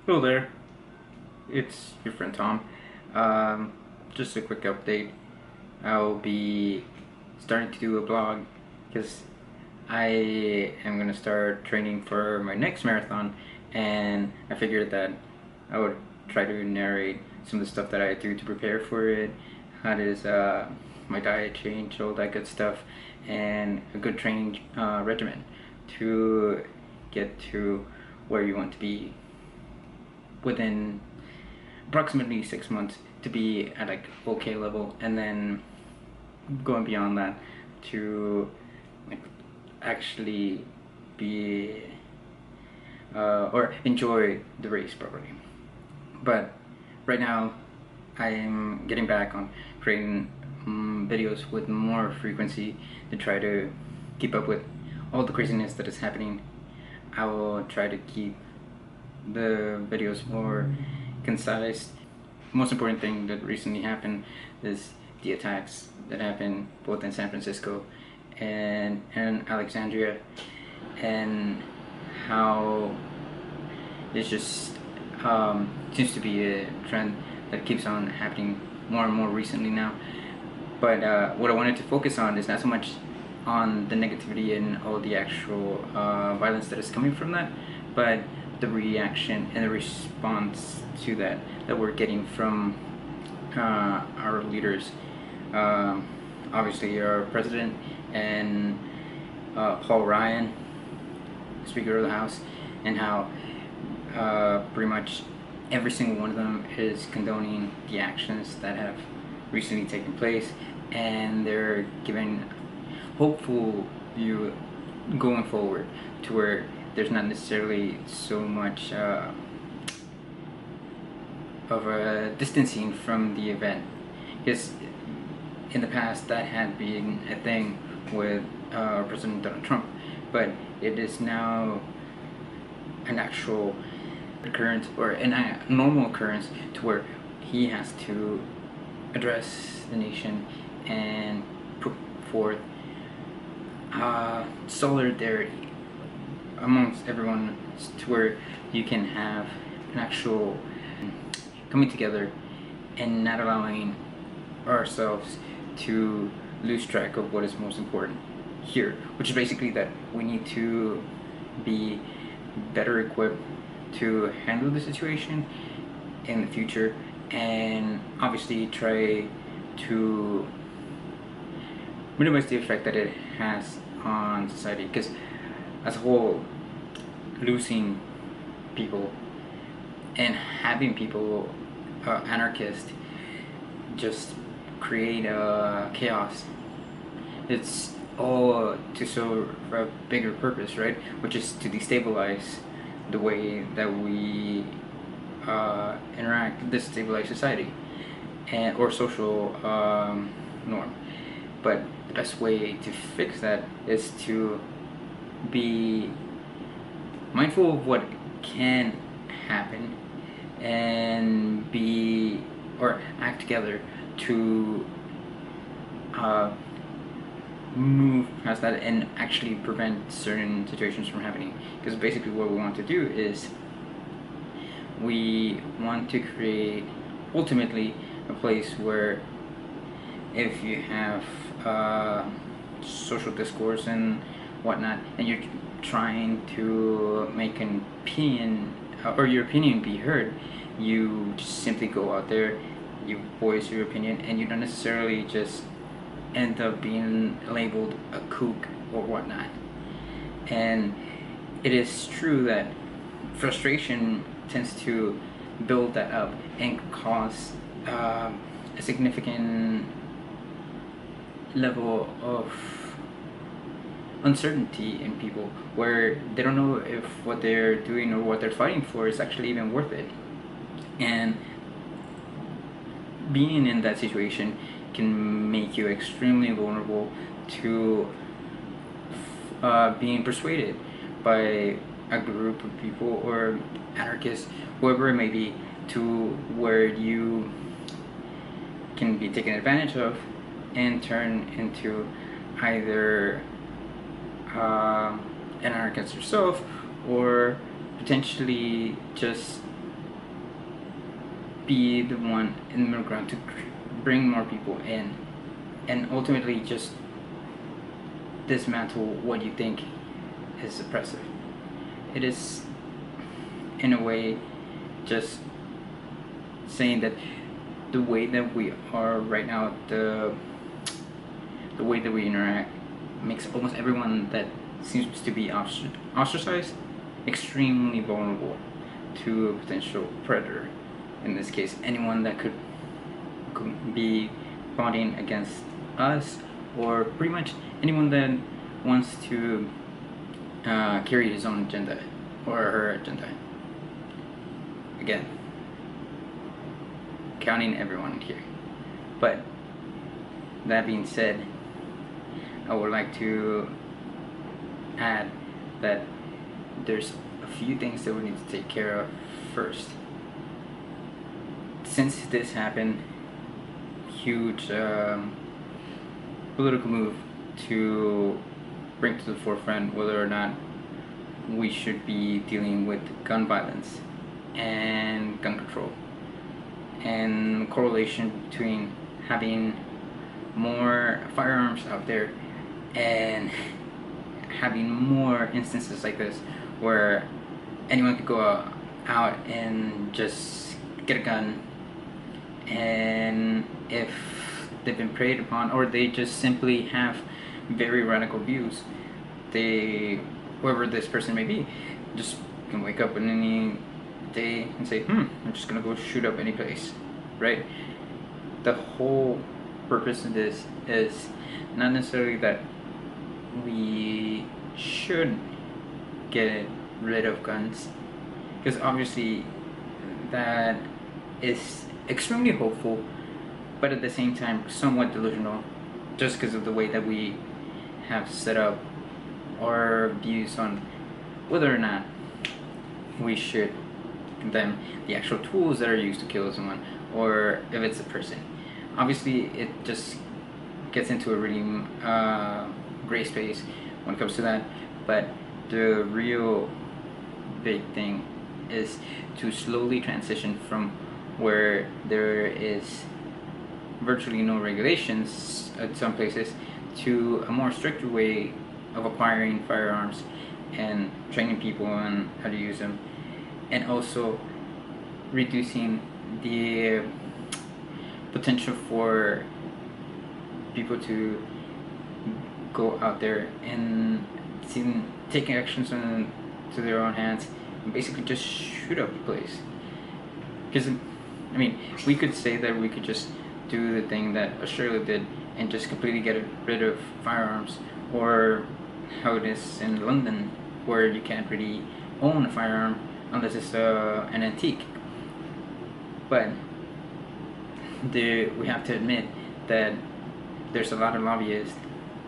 Hello there, it's your friend Tom. Um, just a quick update. I'll be starting to do a blog because I am going to start training for my next marathon, and I figured that I would try to narrate some of the stuff that I do to prepare for it. How does my diet change, all that good stuff, and a good training regimen to get to where you want to be within approximately 6 months to be at like okay level, and then going beyond that to like actually be or enjoy the race properly. But right now I'm getting back on creating videos with more frequency to try to keep up with all the craziness that is happening. I will try to keep the videos more concise. Most important thing that recently happened is the attacks that happened both in San Francisco and Alexandria, and how it's just seems to be a trend that keeps on happening more and more recently now. But what I wanted to focus on is not so much on the negativity and all the actual violence that is coming from that, but the reaction and the response to that we're getting from our leaders. Obviously our president and Paul Ryan, Speaker of the House, and how pretty much every single one of them is condoning the actions that have recently taken place, and they're giving hopeful view going forward to where there's not necessarily so much of a distancing from the event, because in the past that had been a thing with President Donald Trump, but it is now an actual occurrence, or a normal occurrence, to where he has to address the nation and put forth solidarity amongst everyone, to where you can have an actual coming together and not allowing ourselves to lose track of what is most important here, which is basically that we need to be better equipped to handle the situation in the future, and obviously try to minimize the effect that it has on society, because as a whole, losing people and having people anarchist just create chaos. It's all to serve a bigger purpose, right? Which is to destabilize the way that we interact, destabilize society and or social norm. But the best way to fix that is to be mindful of what can happen and be or act together to move past that and actually prevent certain situations from happening. Because basically what we want to do is we want to create ultimately a place where if you have social discourse and whatnot, and you're trying to make an opinion or your opinion be heard, you just simply go out there, you voice your opinion, and you don't necessarily just end up being labeled a kook or whatnot. And it is true that frustration tends to build that up and cause a significant level of uncertainty in people, where they don't know if what they're doing or what they're fighting for is actually even worth it. And being in that situation can make you extremely vulnerable to being persuaded by a group of people or anarchists, whoever it may be, to where you can be taken advantage of and turn into either an anarchist yourself, or potentially just be the one in the middle ground to bring more people in, and ultimately just dismantle what you think is oppressive. It is, in a way, just saying that the way that we are right now, the way that we interact, makes almost everyone that seems to be ostracized extremely vulnerable to a potential predator. In this case, anyone that could be plotting against us, or pretty much anyone that wants to carry his own agenda or her agenda. Again, counting everyone here. But that being said, I would like to add that there's a few things that we need to take care of first. Since this happened, huge political move to bring to the forefront whether or not we should be dealing with gun violence and gun control, and correlation between having more firearms out there and having more instances like this where anyone could go out and just get a gun, and if they've been preyed upon or they just simply have very radical views, whoever this person may be, just can wake up in any day and say, I'm just gonna go shoot up any place, right? The whole purpose of this is not necessarily that we should get rid of guns, because obviously that is extremely hopeful, but at the same time somewhat delusional, just because of the way that we have set up our views on whether or not we should condemn the actual tools that are used to kill someone, or if it's a person. Obviously it just gets into a really gray space when it comes to that, but the real big thing is to slowly transition from where there is virtually no regulations at some places to a more stricter way of acquiring firearms and training people on how to use them, and also reducing the potential for people to go out there and take actions to their own hands and basically just shoot up the place. Because, I mean, we could say that we could just do the thing that Australia did and just completely get rid of firearms, or how it is in London, where you can't really own a firearm unless it's an antique. But we have to admit that there's a lot of lobbyists,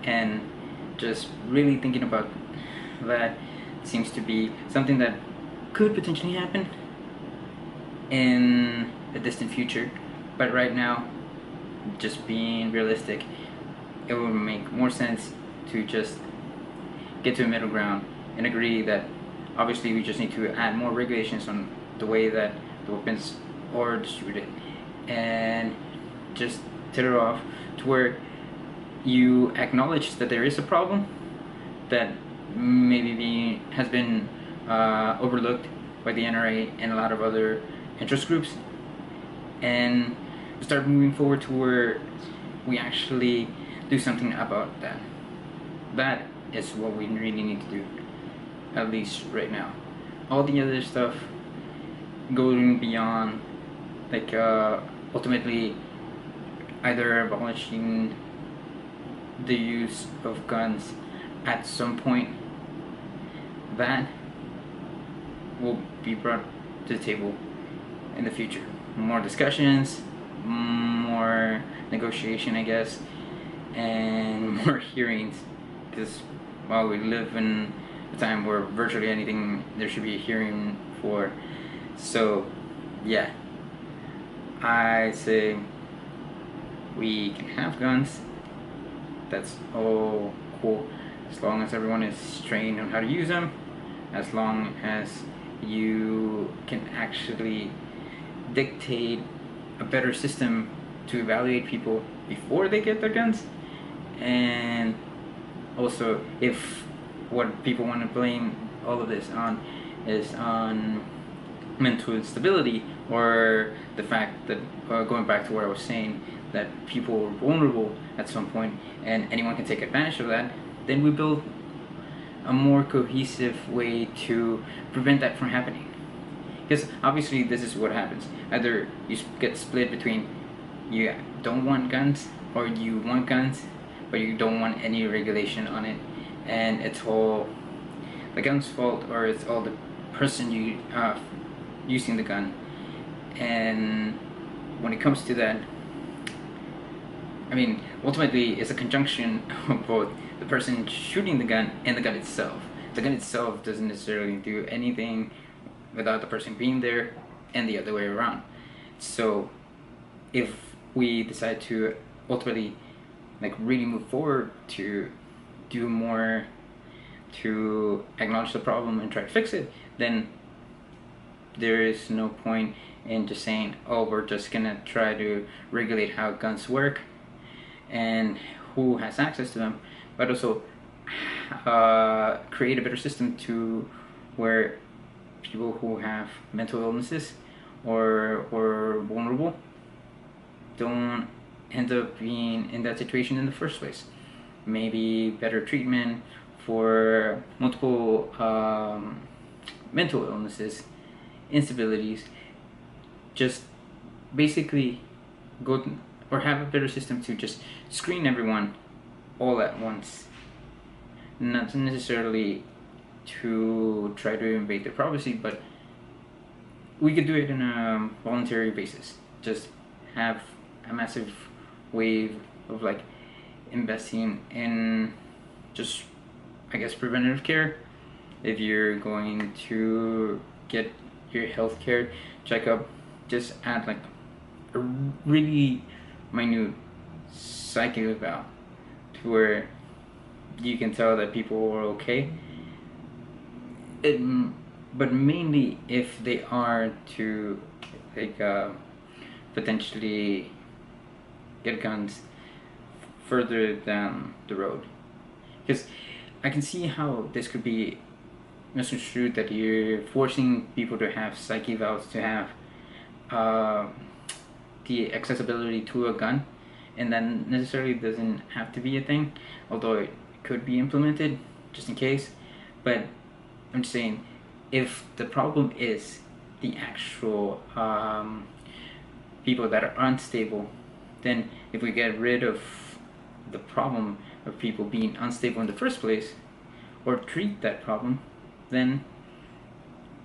and just really thinking about that seems to be something that could potentially happen in a distant future. But right now, just being realistic, it would make more sense to just get to a middle ground and agree that obviously we just need to add more regulations on the way that the weapons are distributed, and just tether off to where you acknowledge that there is a problem that maybe has been overlooked by the NRA and a lot of other interest groups, and start moving forward to where we actually do something about that. That is what we really need to do, at least right now. All the other stuff going beyond, like ultimately either abolishing the use of guns at some point, that will be brought to the table in the future. More discussions, more negotiation, I guess, and more hearings, because while we live in a time where virtually anything there should be a hearing for. So yeah, I say we can have guns, that's all cool, as long as everyone is trained on how to use them, as long as you can actually dictate a better system to evaluate people before they get their guns. And also, if what people want to blame all of this on is on mental instability, or the fact that, going back to what I was saying, that people are vulnerable at some point and anyone can take advantage of that, then we build a more cohesive way to prevent that from happening. Because obviously this is what happens. Either you get split between you don't want guns, or you want guns but you don't want any regulation on it, and it's all the gun's fault, or it's all the person using the gun. And when it comes to that, I mean, ultimately it's a conjunction of both the person shooting the gun and the gun itself. The gun itself doesn't necessarily do anything without the person being there, and the other way around. So if we decide to ultimately like really move forward to do more to acknowledge the problem and try to fix it, then there is no point in just saying, oh, we're just gonna try to regulate how guns work and who has access to them, but also create a better system to where people who have mental illnesses or vulnerable don't end up being in that situation in the first place. Maybe better treatment for multiple mental illnesses, instabilities, just basically go or have a better system to just screen everyone all at once, not necessarily to try to invade their privacy, but we could do it on a voluntary basis. Just have a massive wave of like investing in just, I guess, preventative care. If you're going to get your healthcare checkup, just add like a really minute psyche eval to where you can tell that people are okay. But mainly if they are to like potentially get guns further down the road, because I can see how this could be misconstrued that you're forcing people to have psyche evals to have the accessibility to a gun, and that necessarily doesn't have to be a thing, although it could be implemented just in case. But I'm just saying, if the problem is the actual people that are unstable, then if we get rid of the problem of people being unstable in the first place, or treat that problem, then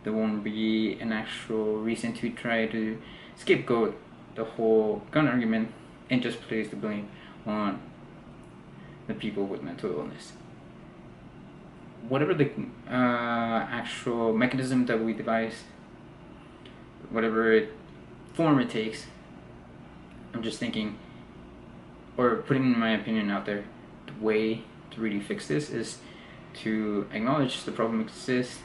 there won't be an actual reason to try to scapegoat the whole gun argument and just place the blame on the people with mental illness. Whatever the actual mechanism that we devise, whatever form it takes, I'm just thinking, or putting my opinion out there, the way to really fix this is to acknowledge the problem exists,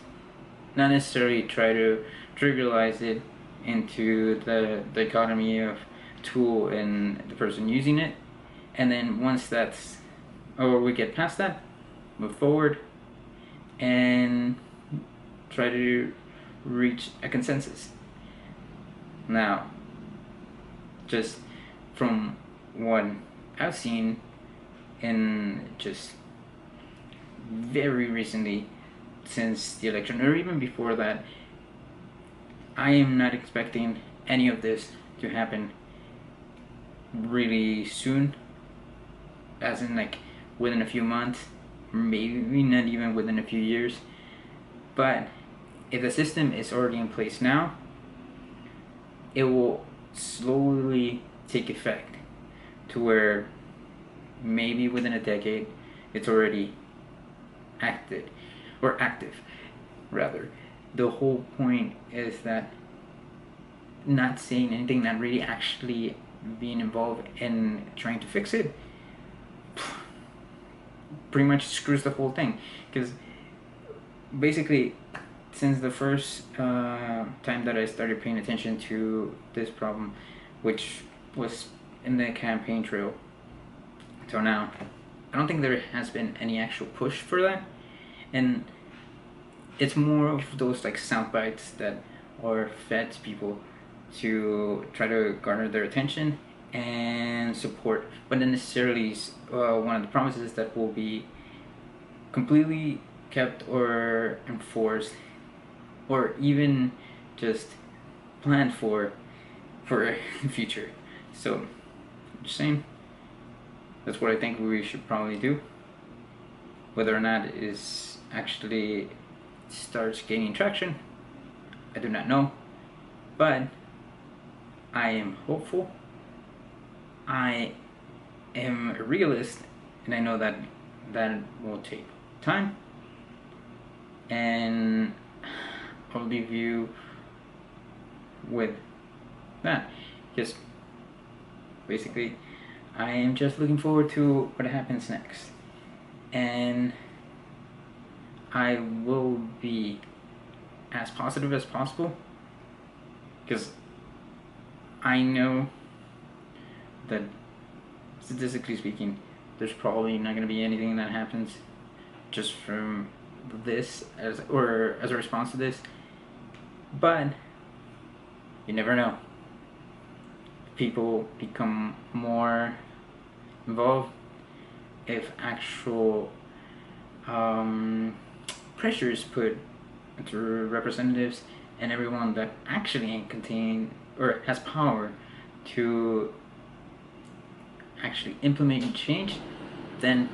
not necessarily try to trivialize it into the dichotomy of tool and the person using it, and then once that's, or we get past that, move forward and try to reach a consensus. Now, just from what I've seen in just very recently since the election, or even before that, I am not expecting any of this to happen really soon, as in like within a few months, maybe not even within a few years. But if the system is already in place now, it will slowly take effect to where maybe within a decade it's already active rather. The whole point is that not saying anything, not really actually being involved in trying to fix it, pretty much screws the whole thing. Because basically since the first time that I started paying attention to this problem, which was in the campaign trail till now, I don't think there has been any actual push for that, and it's more of those like sound bites that are fed to people to try to garner their attention and support, but not necessarily one of the promises that will be completely kept or enforced or even just planned for the future. So I'm just saying, that's what I think we should probably do. Whether or not it is actually starts gaining traction, I do not know, but I am hopeful. I am a realist, and I know that that will take time, and I'll leave you with that, because basically I am just looking forward to what happens next, and I will be as positive as possible, because I know that statistically speaking, there's probably not going to be anything that happens just from this as a response to this, but you never know. People become more involved if actual pressure is put into representatives and everyone that actually contain or has power to actually implement change. Then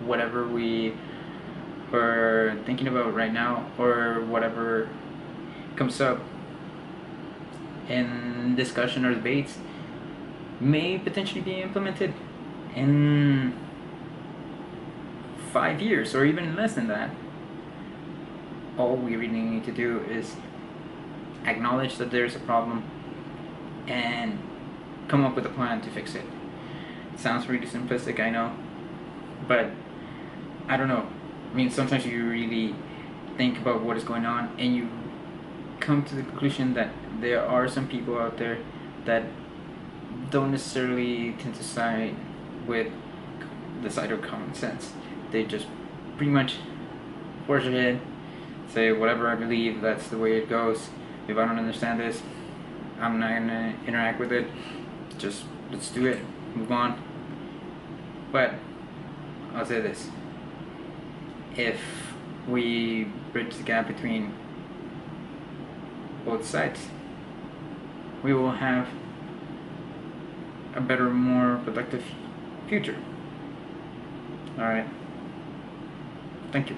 whatever we are thinking about right now, or whatever comes up in discussion or debates, may potentially be implemented in 5 years or even less than that. All we really need to do is acknowledge that there's a problem and come up with a plan to fix it. It sounds really simplistic, I know, but I don't know. I mean, sometimes you really think about what is going on and you come to the conclusion that there are some people out there that don't necessarily tend to side with the side of common sense. They just pretty much force ahead, say whatever I believe, that's the way it goes. If I don't understand this, I'm not gonna interact with it. Just let's do it, move on. But I'll say this: if we bridge the gap between both sides, we will have a better, more productive future. Alright. Thank you.